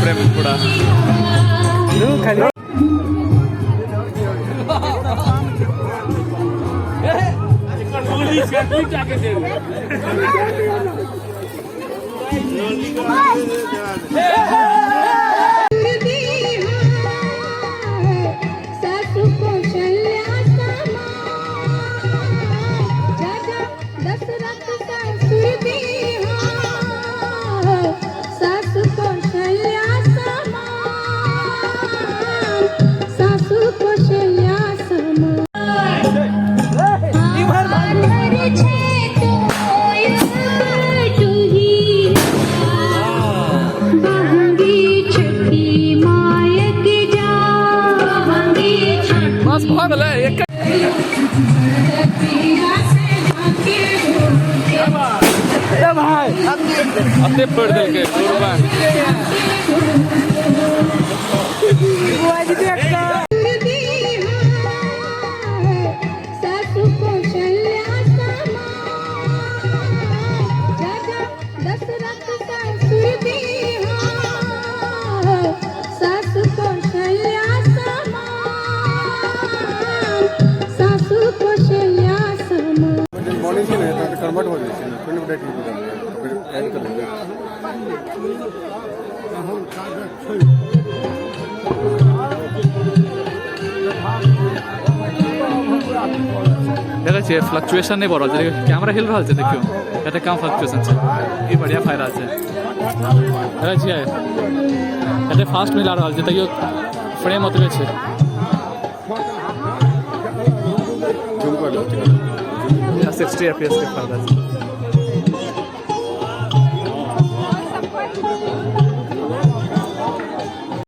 प्रेम पूरा अते पड़ दिल के कुर्बान कन्वर्ट हो देखा छे फ्लक्चुएशन नहीं बढ़ रहा कैमरा हिल रहा है देखियो कहते कम फ्लक्चुएशन है ये बढ़िया फायदा है देखा छे कहते फास्ट मिला रहा है देखियो फ्रेम होते छे 60 FPS के फायदा है